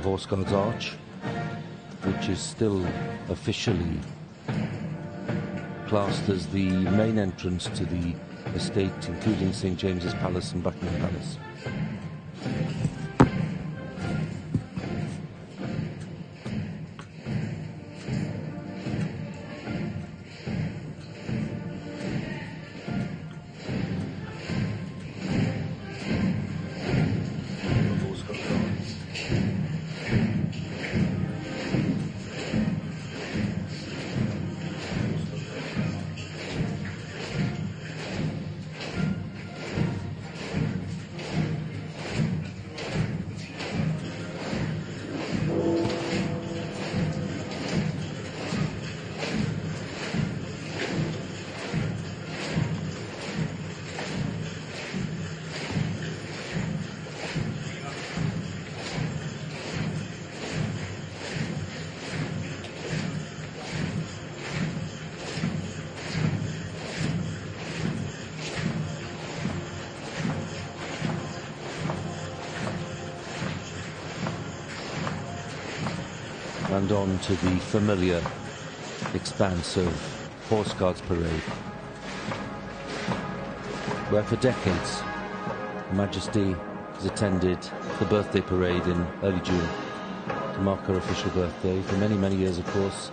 Horse Guards Arch, which is still officially classed as the main entrance to the estate, including St. James's Palace and Buckingham Palace. And on to the familiar expanse of Horse Guards Parade, where for decades Her Majesty has attended the birthday parade in early June to mark her official birthday. For many, many years, of course,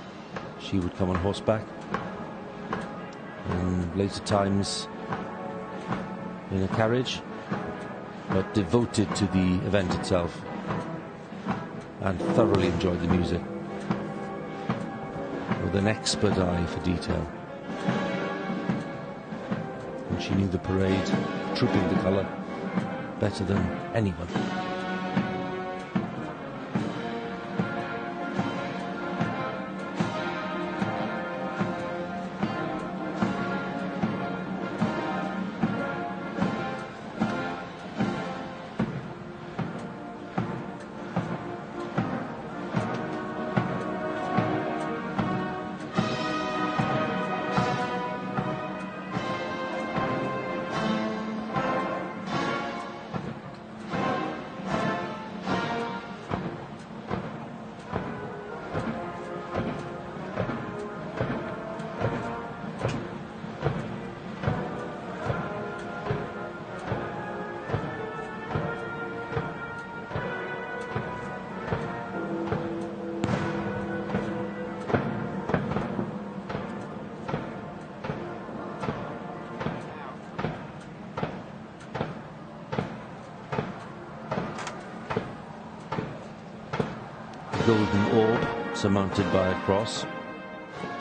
she would come on horseback. In later times, in a carriage, but devoted to the event itself, and thoroughly enjoyed the music, with an expert eye for detail. And she knew the parade, trooping the colour, better than anyone. Golden orb surmounted by a cross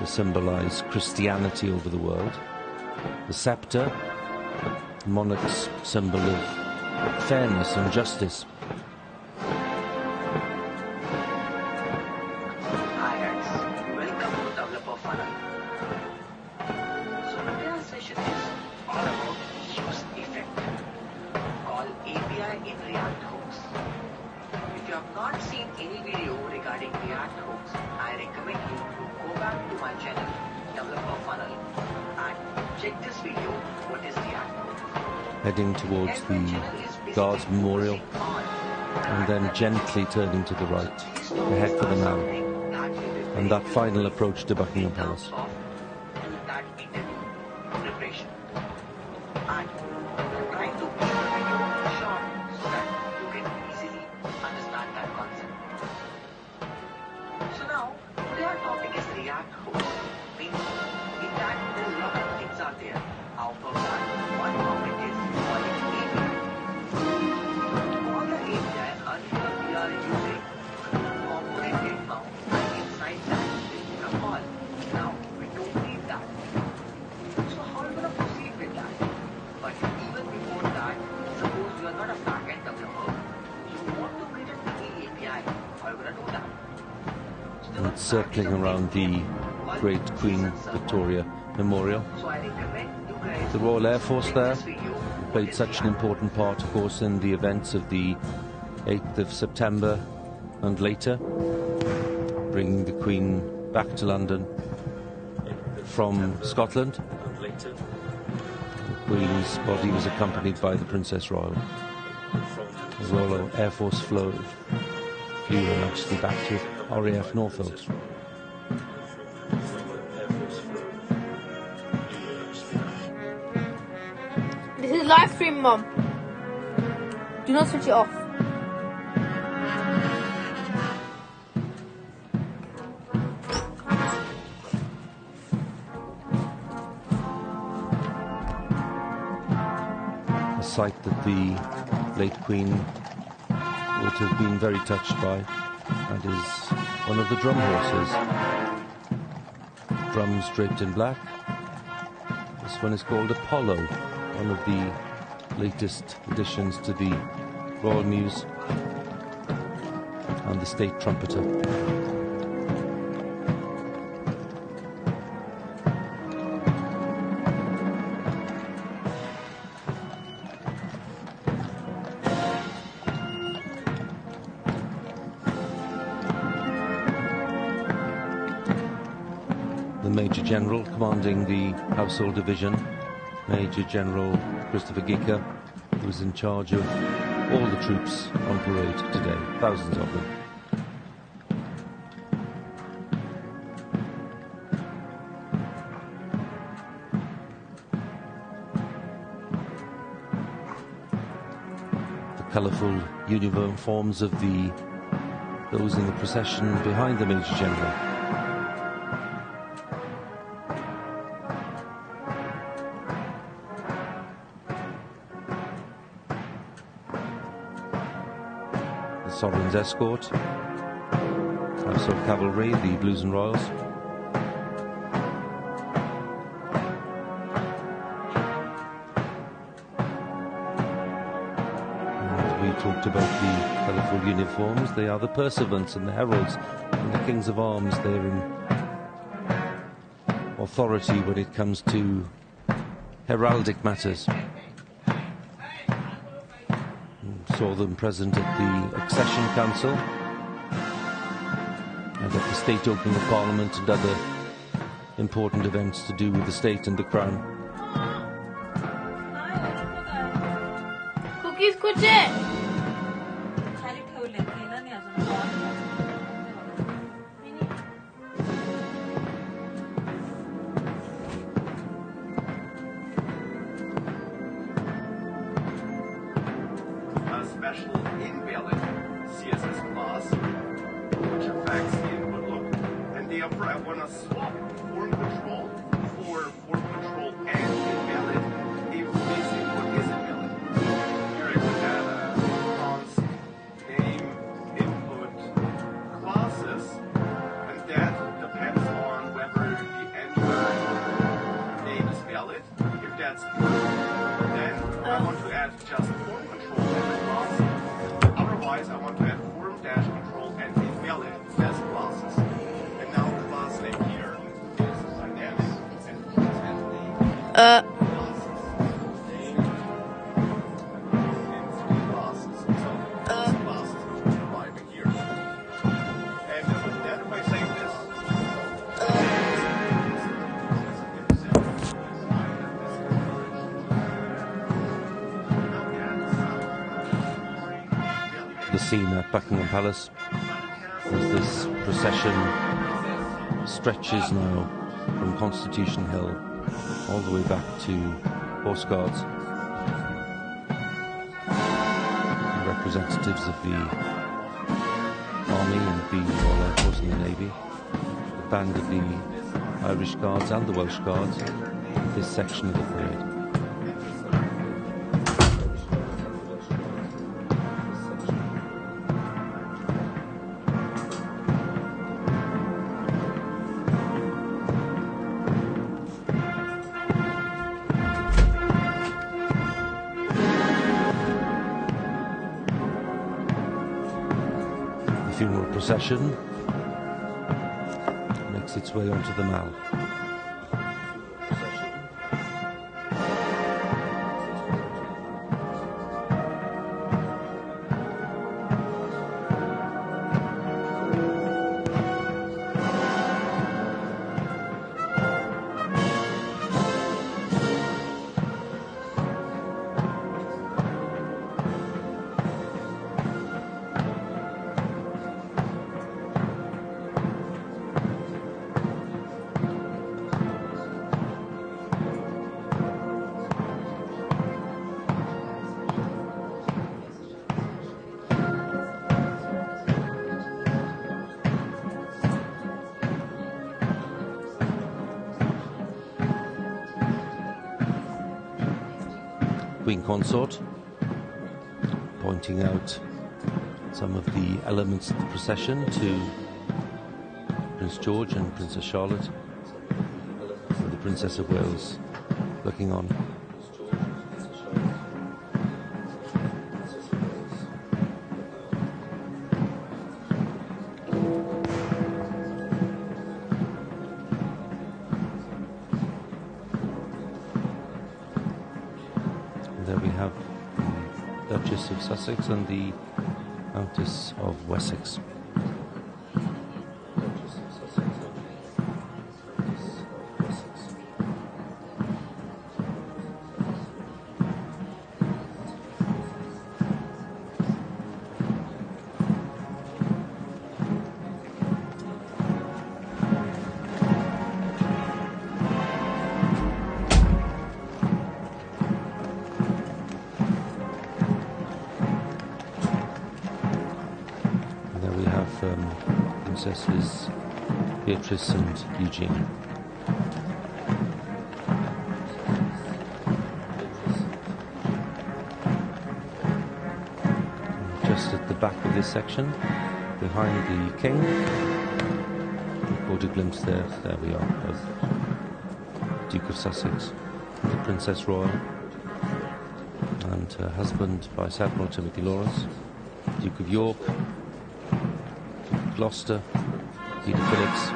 to symbolize Christianity over the world. The scepter, the monarch's symbol of fairness and justice. Heading towards the Guards Memorial, and then gently turning to the right, ahead for the now, and that final approach to Buckingham Palace. Circling around the great Queen Victoria Memorial. The Royal Air Force there played such an important part, of course, in the events of the 8th of September and later, bringing the Queen back to London from Scotland. The Queen's body was accompanied by the Princess Royal. The Royal Air Force flew flew Her Majesty back to RAF Norfolk. This is live stream, Mum. Do not switch it off. A sight that the late Queen would have been very touched by. That is one of the drum horses. Drums draped in black. This one is called Apollo, one of the latest additions to the Royal Mews, and the State Trumpeter. The Major General commanding the Household Division, Major General Christopher Gicker, who is in charge of all the troops on parade today, thousands of them. The colourful uniforms of those in the procession behind the Major General. Sovereign's escort, Household Cavalry, the Blues and Royals. And we talked about the colourful uniforms. They are the pursuivants and the heralds and the Kings of Arms. They're in authority when it comes to heraldic matters. Saw them present at the Accession Council and at the State Opening of Parliament and other important events to do with the state and the crown. Cookies, kuche! Special invalid CSS class, which affects the input look, and therefore I want to swap form control for form control and invalid if this input is invalid. Here I would have fonts, name, input, classes, and that depends on whether the entered name is valid. If that's true, then I want to add just form control. Otherwise, I want to add form-control and invalid as classes. And now the class name here is dynamic and just have the classes. Name and three classes. So these classes will be arriving here. And with that, if I save this, the scene at Buckingham Palace as this procession stretches now from Constitution Hill all the way back to Horse Guards. The representatives of the Army and the Royal Air Force and the Navy, the band of the Irish Guards and the Welsh Guards, this section of the parade. Funeral procession makes its way onto the Mall. Queen Consort, pointing out some of the elements of the procession to Prince George and Princess Charlotte, with the Princess of Wales looking on. And there we have the Duchess of Sussex and the Countess of Wessex. Princesses Beatrice and Eugenie. Just at the back of this section, behind the King, we caught a glimpse there. There we are, of Duke of Sussex, the Princess Royal, and her husband, Vice Admiral Timothy Lawrence, Duke of York, Gloucester, Peter Phillips,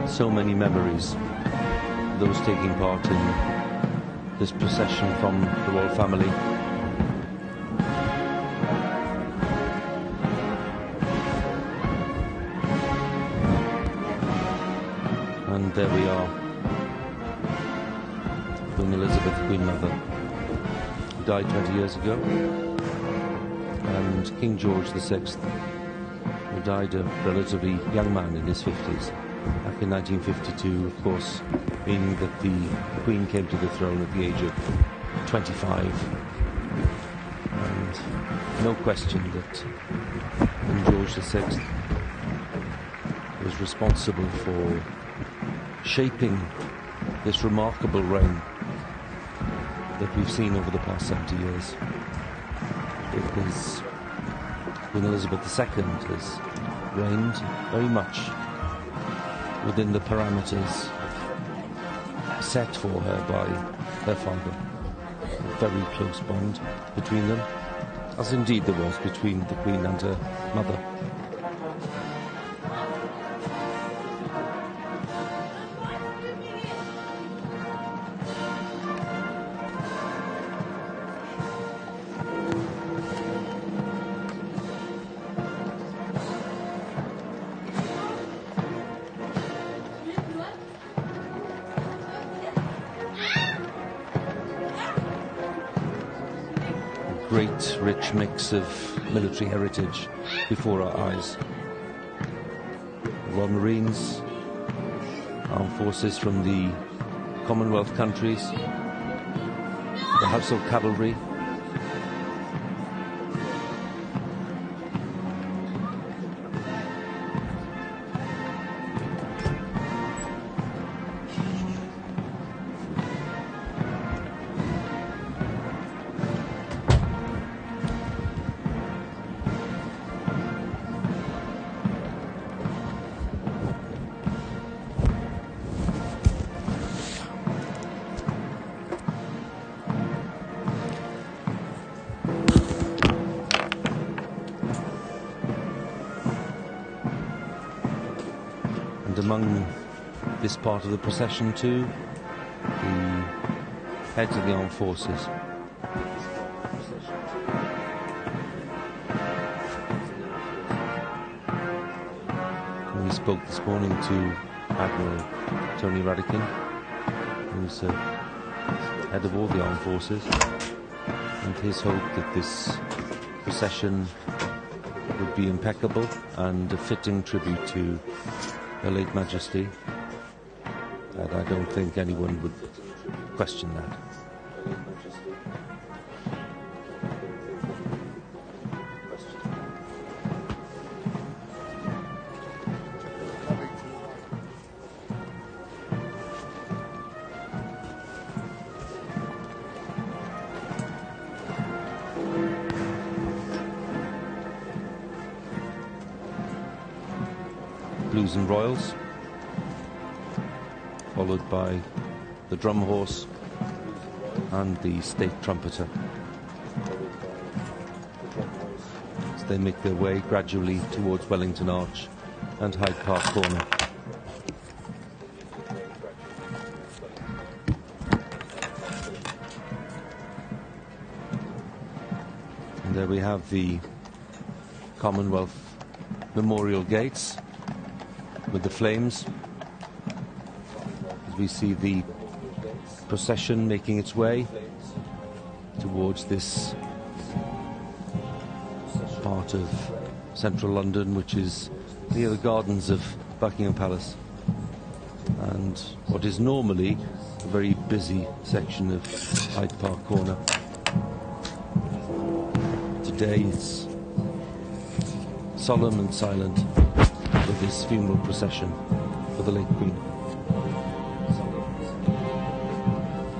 so many memories, those taking part in this procession from the royal family. And there we are, Queen Elizabeth, Queen Mother, who died 20 years ago, and King George VI, who died a relatively young man in his 50s. Back in 1952, of course, meaning that the Queen came to the throne at the age of 25. And no question that King George VI was responsible for shaping this remarkable reign that we've seen over the past 70 years. Because Queen Elizabeth II has reigned very much within the parameters set for her by her father. A very close bond between them, as indeed there was between the Queen and her mother. Great, rich mix of military heritage before our eyes. Royal Marines, armed forces from the Commonwealth countries, the Household Cavalry, among this part of the procession too, the heads of the armed forces. And we spoke this morning to Admiral Tony Radican, who's head of all the armed forces, and his hope that this procession would be impeccable and a fitting tribute to Her late Majesty. And I don't think anyone would question that. Blues and Royals, followed by the drum horse and the state trumpeter, as they make their way gradually towards Wellington Arch and Hyde Park Corner. And there we have the Commonwealth Memorial Gates with the flames, as we see the procession making its way towards this part of central London, which is near the gardens of Buckingham Palace, and what is normally a very busy section of Hyde Park Corner. Today it's solemn and silent for this funeral procession for the late Queen.